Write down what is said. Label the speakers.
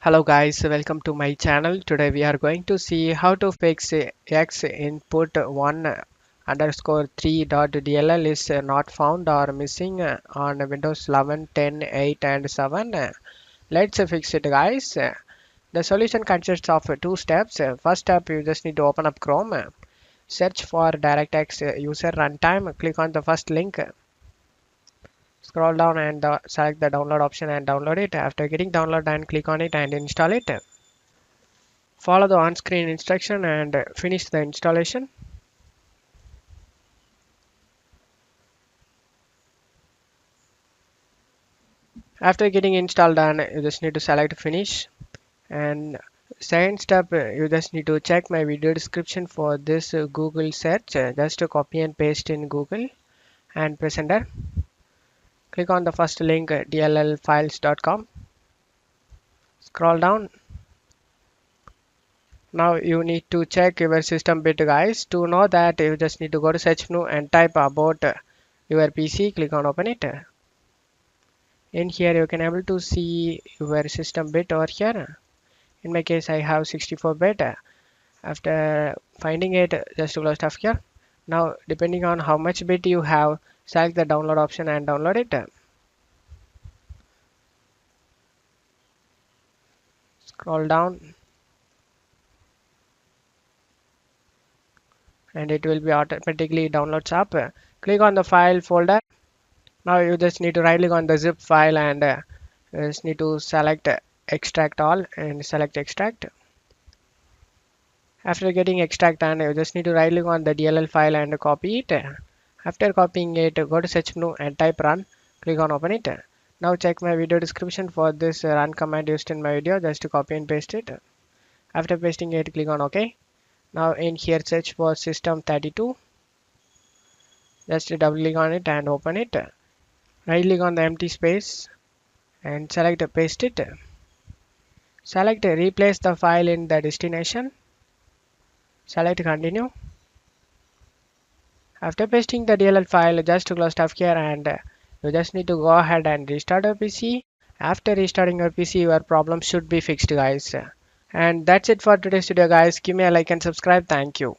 Speaker 1: Hello guys, welcome to my channel. Today we are going to see how to fix x input 1 underscore 3.dll is not found or missing on Windows 11, 10, 8 and 7. Let's fix it guys. The solution consists of two steps. First step, you just need to open up Chrome, search for DirectX user runtime, click on the first link. Scroll down and select the download option and download it. After getting download and click on it and install it. Follow the on-screen instruction and finish the installation. After getting installed done, you just need to select finish. And second step, you just need to check my video description for this Google search. Just to copy and paste in Google and press enter. Click on the first link dllfiles.com. Scroll down. Now you need to check your system bit guys. To know that, you just need to go to search menu and type about your PC. Click on open it. In here you can able to see your system bit over here. In my case I have 64 bit. After finding it, just close stuff here. Now depending on how much bit you have, select the download option and download it. Scroll down and it will be automatically downloads up. Click on the file folder. Now you just need to right click on the zip file and just need to select extract all and select extract. After getting extract done, you just need to right click on the DLL file and copy it. After copying it, go to search menu and type run. Click on open it. Now check my video description for this run command used in my video. Just to copy and paste it. After pasting it, click on OK. Now in here search for system32. Just double click on it and open it. Right click on the empty space and select paste it. Select replace the file in the destination. Select continue. After pasting the DLL file, just close stuff here and you just need to go ahead and restart your PC. After restarting your PC, your problem should be fixed guys. And that's it for today's video guys. Give me a like and subscribe. Thank you.